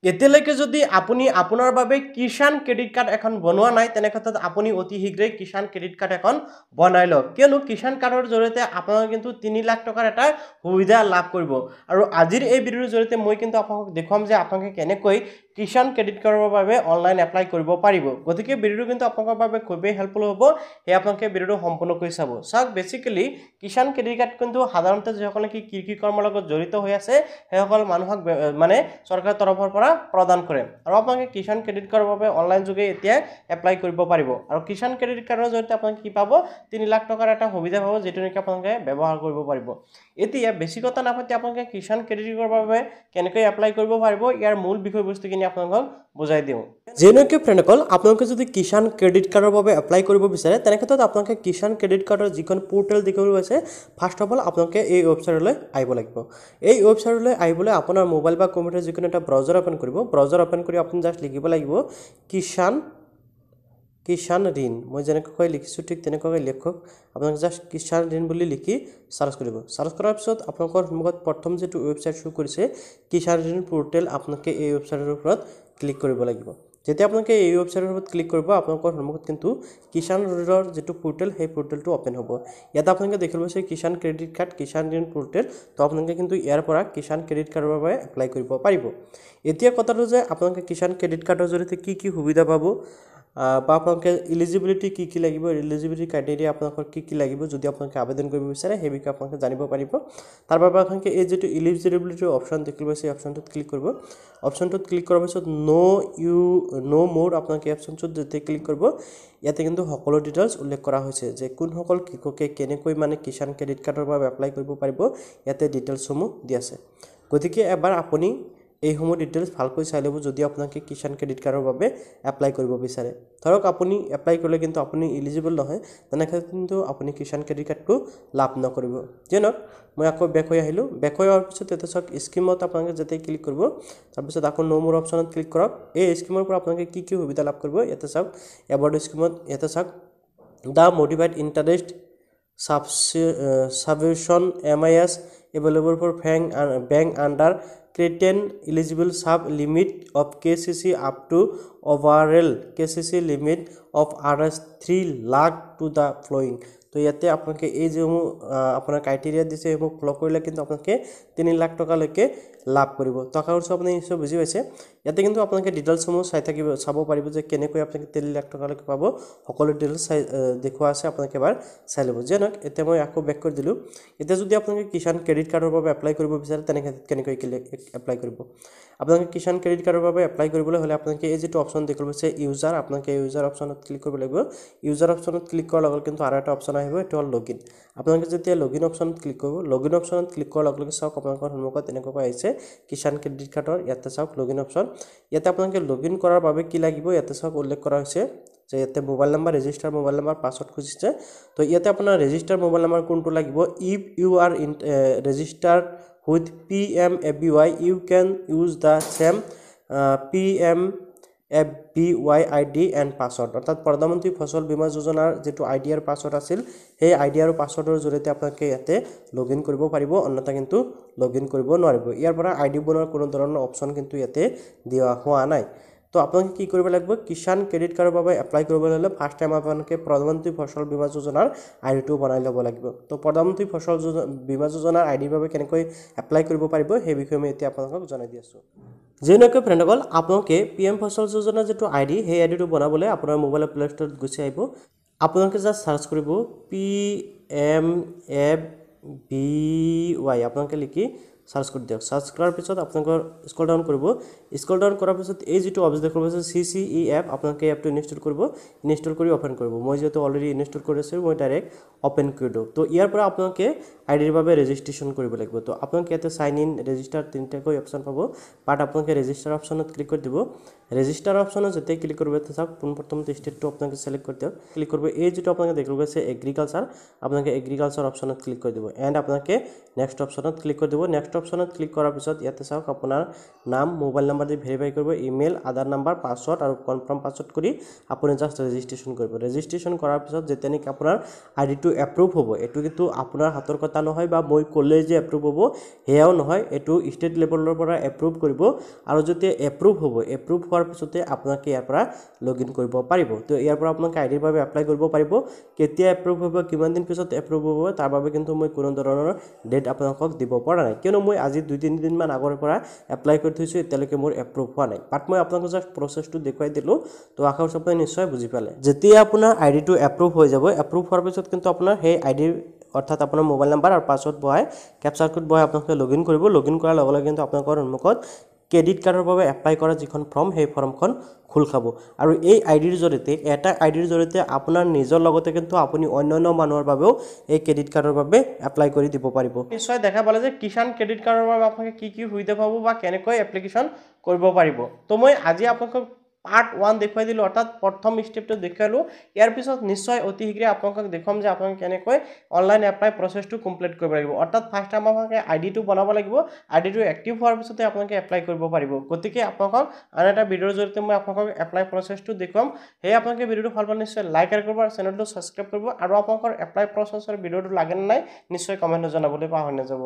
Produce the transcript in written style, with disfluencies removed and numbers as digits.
এতিয়ালৈকে যদি আপুনি আপোনাৰ বাবে কিষাণ ক্ৰেডিট কাৰ্ড এখন বনোৱা নাই তেনে ক্ষেত্ৰত আপুনি অতি শীঘ্ৰেই কিষাণ ক্ৰেডিট কাৰ্ড এখন বনাই লওক কিয়নো কিষাণ কাৰ্ডৰ জৰিয়তে আপোনালোকে কিন্তু 3 লাখ টকাৰ এটা সুবিধা লাভ কৰিব আৰু আজিৰ এই ভিডিঅ'ৰ জৰিয়তে মই কিন্তু আপোনাক দেখুৱাম যে আপোনালোকে কেনেকৈ কিষাণ ক্ৰেডিট কাৰ্ডৰ বাবে অনলাইন এপ্লাই কৰিব পাৰিব গতিকে ভিডিঅ'টো কিন্তু আপোনালোকৰ বাবে খুবেই হেল্পফুল হ'ব হে আপোনালোকে ভিডিঅ'টো সম্পূৰ্ণকৈ চাব চাওক বেসিক্যালি কিষাণ ক্ৰেডিট কাৰ্ড কিন্তু সাধাৰণতে যিসকলে কি কৃষি কৰ্মৰ লগত জড়িত হৈ আছে সেইসকল মানুহক মানে চৰকাৰৰ তৰফৰ পৰা প্ৰদান কৰে আৰু আপোনালোকে কিষাণ ক্ৰেডিট কাৰ্ডৰ বাবে অনলাইন যোগে এতিয়া এপ্লাই কৰিব পাৰিব আৰু কিষাণ ক্ৰেডিট কাৰ্ডৰ জৰিয়তে আপোনালোকে কি পাব 3 লাখ টকাৰ এটা সুবিধা পাব যেটো নেকি আপোনালোকে ব্যৱহাৰ কৰিব পাৰিব এতিয়া বেছি কথা নাপাতি আপোনালোকে কিষাণ ক্ৰেডিট কাৰ্ডৰ বাবে কেনেকৈ এপ্লাই কৰিব পাৰিব ইয়াৰ মূল বিষয়বস্তুখিনি আপোনালোকক বুজাই দিওঁ যেনেকৈ ফ্ৰেণ্ডসকল আপোনালোকে যদি কিষাণ ক্ৰেডিট কাৰ্ডৰ বাবে এপ্লাই কৰিব বিচাৰে তেনে ক্ষেত্ৰত আপোনালোকে কিষাণ ক্ৰেডিট কাৰ্ডৰ যিখন পোৰ্টেল দেখিবলৈ আছে ফাৰ্ষ্ট অফ অল আপোনালোকে এই ৱেবছাইটলৈ আহিব লাগিব এই ৱেবছাইটলৈ আহিবলৈ আপোনাৰ মোবাইল বা কম্পিউটাৰ যিকোনো এটা ব্ৰাউজাৰ ওপেন কৰিব ব্ৰাউজাৰ ওপেন কৰি আপুনি জাস্ট লিখিব লাগিব কিষাণ ঋণ মই যেনেকৈ লিখিছোঁ ঠিক তেনেকৈ লিখক আপোনালোকে জাস্ট কিষাণ ঋণ বুলি লিখি সাৰ্চ কৰিব সাৰ্চ কৰাৰ পিছত আপোনালোকৰ সন্মুখত প্ৰথম যেটো ৱেবছাইট শো কৰিছে কিষাণ ঋণ পোৰ্টেল আপোনালোকে এই ৱেবছাইটৰ ওপৰত ক্লিক কৰিব লাগিব যেতিয়া আপোনালোকে এই ৱেবছাইটৰ ওপৰত ক্লিক কৰিব আপোনালোকৰ সন্মুখত কিন্তু কিষাণ ঋণৰ যেটো পোৰ্টেল সেই পোৰ্টেলটো ওপেন হ'ব ইয়াত আপোনালোকে দেখিব আছে কিষাণ ক্ৰেডিট কাৰ্ড কিষাণ ঋণ পোৰ্টেল তো আপোনালোকে কিন্তু ইয়াৰ পৰা কিষাণ ক্ৰেডিট কাৰ্ডৰ বাবে এপ্লাই কৰিব পাৰিব এতিয়া কথাটো যে আপোনালোকে কিষাণ ক্ৰেডিট কাৰ্ডৰ জৰিয়তে কি সুবিধা পাব বা আপোনালোকে এলিজিবিলিটি কি লাগিব এলিজিবিলিটি ক্ৰাইটেৰিয়া আপোনালোকৰ কি লাগিব যদি আপোনালোকে আবেদন কৰিব বিচাৰে সেই বিষয়ে আপোনালোকে জানিব পাৰিব তাৰ বাবে আপোনালোকে এই যেটো এলিজিবিলিটি অপচন দেখিব আছে অপচনটোত ক্লিক কৰিব অপচনটোত ক্লিক কৰাৰ পিছত নো মোৰ আপোনালোকে অপচনটোত যেতে ক্লিক কৰিব ইয়াতে কিন্তু সকলো ডিটেইলছ উল্লেখ কৰা হৈছে যে কোন সকল কৃষকে কেনেকৈ মানে কিষাণ ক্ৰেডিট কাৰ্ডৰ বাবে এপ্লাই কৰিব পাৰিব ইয়াতে ডিটেইলছসমূহ দি আছে গতিকে এবাৰ আপুনি এই সমূহ ডিটেইলছ ভালকৈ চাই লব যদি আপোনালোকে কিষাণ ক্ৰেডিট কাৰ্ডৰ বাবে এপ্লাই কৰিব বিচাৰে ধৰক আপুনি এপ্লাই কৰিলে কিন্তু আপুনি এলিজিবল নহয় তেনেকৈ কিন্তু আপুনি কিষাণ ক্ৰেডিট কাৰ্ডটো লাভ নকৰিব যেনক মই আকৌ বেক হৈ আহিলো বেক হৈ অহাৰ পিছত এটা চাওক স্কিমত আপোনালোকে যেতে ক্লিক কৰিব তাৰ পিছত আকৌ নো মোৰ অপচনত ক্লিক কৰক এই স্কিমৰ পৰা আপোনালোকে কি সুবিধা লাভ কৰিব ইয়াতে চাওক এবাউট স্কিমত ইয়াতে চাওক the modified interest subvention MIS available for bank under certain eligible sub limit of KCC up to overall KCC limit of Rs 3 lakh to the following তো ইয়াতে আপোনালোকে এই যে আপোনাৰ ক্ৰাইটেৰিয়া দিছে এই ফলো কৰিলে কিন্তু আপোনালোকে 3 লাখ টকা লৈকে লাভ কৰিব টকা উৎস আপুনি নিশ্চয় বুজি পাইছে ইয়াতে কিন্তু আপোনালোকে ডিটেইলছসমূহ চাই থাকিব চাব পাৰিব যে কেনেকৈ আপোনালোকে 3 লাখ টকা লৈকে পাব সকলো ডিটেইলছ দেখুৱা আছে আপোনালোকে এবাৰ চাই ল'ব যেনক এতিয়া মই আকৌ বেক কৰি দিলো এতিয়া যদি আপোনালোকে কিষাণ ক্ৰেডিট কাৰ্ডৰ বাবে এপ্লাই কৰিব বিচাৰে তেনে কেনেকৈ এপ্লাই কৰিব আপোনালোকে কিষাণ ক্ৰেডিট কাৰ্ডৰ বাবে এপ্লাই কৰিবলৈ হলে আপোনালোকে এই যেটো অপচন দেখিব আছে ইউজাৰ আপোনালোকে ইউজাৰ অপচনত ক্লিক কৰিব লাগিব ইউজাৰ অপচনত ক্লিক কৰাৰ লগে কিন্তু আৰু এটা অপচন আহিব এটো লগইন আপোনালোকে যেতিয়া লগইন অপচনত ক্লিক কৰিব লগইন অপচনত ক্লিক কৰাৰ লগে চাওক আপোনালোকৰ সন্মুখত এনেকৈ আহিছে কিষাণ ক্ৰেডিট কাৰ্ডৰ ইয়াতে চাওক লগইন অপচন ইয়াতে আপোনালোকে লগইন কৰাৰ বাবে কি লাগিব ইয়াতে চাওক উল্লেখ কৰা হৈছে যে ইয়াতে mobile number register mobile number password খুজিছে তো ইয়াতে আপোনাৰ ৰেজিষ্টাৰ মোবাইল নাম্বাৰ কোনটো লাগিব if you are registered with PMFBY you can use the same PMFBY ID and password অৰ্থাৎ প্ৰধানমন্ত্ৰী ফসল বীমা যোজনাৰ যেটো আইডি আৰু পাছৱৰ্ড আছিল সেই আইডি আৰু পাছৱৰ্ডৰ জৰিয়তে আপোনালোকে ইয়াতে লগইন কৰিব পাৰিব অন্যথা কিন্তু লগইন কৰিব নোৱাৰিব ইয়াৰ পৰা আইডি বনোৱাৰ কোনো ধৰণৰ অপচন কিন্তু ইয়াতে দিয়া হোৱা নাই তো আপোনালোকে কি কৰিব লাগিব কিষাণ ক্ৰেডিট কাৰ্ডৰ বাবে এপ্লাই কৰিবলৈ হলে ফাৰ্স্ট টাইম আপোনালোকে প্ৰধানমন্ত্ৰী ফসল বীমা যোজনাৰ আইডিটো বনাই ল'ব লাগিব তো প্ৰধানমন্ত্ৰী ফসল বীমা যোজনাৰ আইডিৰ বাবে কেনেকৈ এপ্লাই কৰিব পাৰিব সেই বিষয়ে মই এতিয়া আপোনালোকক জনাই দি আছো যেনেকৈ ফ্ৰেণ্ডসকল আপোনালোকে পিএম ফসল যোজনাৰ যেটো আইডি সেই আইডিটো বনাবলৈ আপোনাৰ মোবাইলৰ প্লে ষ্টৰত গুচি আহিব আপোনালোকে জাস্ট সাৰ্চ কৰিব PMFBY আপোনালোকে লিখি সাৰ্চ কৰি দিয়ক সাৰ্চ কৰাৰ পিছত আপোনালোকৰ স্ক্ৰল ডাউন কৰিব স্ক্ৰল ডাউন কৰাৰ পিছত এই যেটো অপচন দেখিব আছে CCE এপ আপোনালোকে এপটো ইনষ্টল কৰিব ইনষ্টল কৰি ওপেন কৰিব মই যেটো অলৰেডি ইনষ্টল কৰিছো মই ডাইৰেক্ট ওপেন কৰি দিও তো ইয়াৰ পৰা আপোনালোকে আইডিৰ বাবে ৰেজিষ্ট্ৰেচন কৰিব লাগিব তো আপোনালোকে ইয়াতে সাইন ইন ৰেজিষ্টাৰ তিনটাকৈ অপচন পাব বাট আপোনালোকে ৰেজিষ্টাৰ অপচনত ক্লিক কৰি দিব ৰেজিষ্টাৰ অপচনত যেতে ক্লিক কৰিব তে চাওক প্ৰথমতে ষ্টেটটো আপোনালোকে সিলেক্ট কৰি দিয়ক ক্লিক কৰিব এই যেটো আপোনালোকে দেখিব আছে এগ্ৰিকালচাৰ আপোনালোকে এগ্ৰিকালচাৰ অপচনত ক্লিক কৰি দিব এন্ড আপোনালোকে নেক্সট অপচনত ক্লিক কৰি দিব নেক্সট নেক্সট অপশ্যনত ক্লিক কৰাৰ পিছত ইয়াতে চাওক আপোনাৰ নাম মোবাইল নাম্বাৰ দি ভেৰিফাই কৰিব ইমেইল আধাৰ নাম্বাৰ পাছৱৰ্ড আৰু কনফাৰ্ম পাছৱৰ্ড কৰি আপুনি জাষ্ট ৰেজিষ্ট্ৰেশ্যন কৰিব ৰেজিষ্ট্ৰেশ্যন কৰাৰ পিছত যেতিয়া নেকি আপোনাৰ আইডিটো এপ্ৰুভ হ'ব এইটো কিন্তু আপোনাৰ হাতৰ কথা নহয় বা মই ক'লে যে এপ্ৰুভ হ'ব হেয়াও নহয় এইটো ষ্টেট লেভেলৰ পৰা এপ্ৰুভ কৰিব আৰু যেতিয়া এপ্ৰুভ হ'ব এপ্ৰুভ হোৱাৰ পিছতে আপোনাক ইয়াৰ পৰা লগইন কৰিব পাৰিব তো ইয়াৰ পৰা আপোনাক আইডিৰ বাবে এপ্লাই কৰিব পাৰিব কেতিয়া এপ্ৰুভ হ'ব কিমান দিন পিছত এপ্ৰুভ হ'ব তাৰ বাবে কিন্তু মই কোনো ধৰণৰ ডেট আপোনালোকক দিব পৰা নাই কিয়নো মই আজি 2-3 দিন মান আগৰ পৰা এপ্লাই কৰি থৈছো এতিয়ালৈকে মোৰ এপ্ৰুভ হোৱা নাই বাট মই আপোনালোকক জাষ্ট প্ৰচেছটো দেখুৱাই দিলো তো আশা কৰিছো আপুনি নিশ্চয় বুজি পালে যেতিয়া আপোনাৰ আইডিটো এপ্ৰুভ হৈ যাব এপ্ৰুভ হোৱাৰ পিছত কিন্তু আপোনাৰ সেই আইডিৰ অৰ্থাৎ আপোনাৰ মোবাইল নাম্বাৰ আৰু পাছৱৰ্ড বহাই কেপচাৰ কোড বহাই আপোনালোকে লগইন কৰিব লগইন কৰাৰ লগে লগে কিন্তু আপোনালোকৰ সন্মুখত ক্ৰেডিট কাৰ্ডৰ বাবে এপ্লাই কৰা যিখন ফৰ্ম সেই ফৰ্মখন খোল খাব আৰু এই আইডিৰ জৰিয়তে এটা আইডিৰ জৰিয়তে আপোনাৰ নিজৰ লগতে কিন্তু আপুনি অন্যান্য মানুহৰ বাবেও এই ক্ৰেডিট কাৰ্ডৰ বাবে এপ্লাই কৰি দিব পাৰিব নিশ্চয় দেখা পালে যে কিষাণ ক্ৰেডিট কাৰ্ডৰ বাবে আপোনালোকে কি সুবিধা পাব বা কেনেকৈ এপ্লিকেশ্যন কৰিব পাৰিব তো মই আজি আপোনালোকক পাৰ্ট 1 দেখুৱাই দিলো অৰ্থাৎ প্ৰথম ষ্টেপটো দেখালো ইয়াৰ পিছত নিশ্চয় অতি শীঘ্ৰে আপোনালোকক দেখাম যে আপোনালোকে কেনেকৈ অনলাইন এপ্লাই প্ৰচেছটো কমপ্লিট কৰিব লাগিব অৰ্থাৎ ফাৰ্ষ্ট টাইম আপোনালোকে আইডিটো বনাব লাগিব আইডিটো এক্টিভ হোৱাৰ পিছতে আপোনালোকে এপ্লাই কৰিব পাৰিব গতিকে আপোনালোকক আন এটা ভিডিঅ'ৰ জৰিয়তে মই আপোনালোকক এপ্লাই প্ৰচেছটো দেখুৱাম সেই আপোনালোকে ভিডিঅ'টো ভাল পালে নিশ্চয় লাইক কৰিব আৰু চেনেলটো সাবস্ক্ৰাইব কৰিব আৰু আপোনালোকৰ এপ্লাই প্ৰচেছৰ ভিডিঅ'টো লাগে নে নাই নিশ্চয় কমেণ্টত জনাবলৈ পাহৰি নাযাব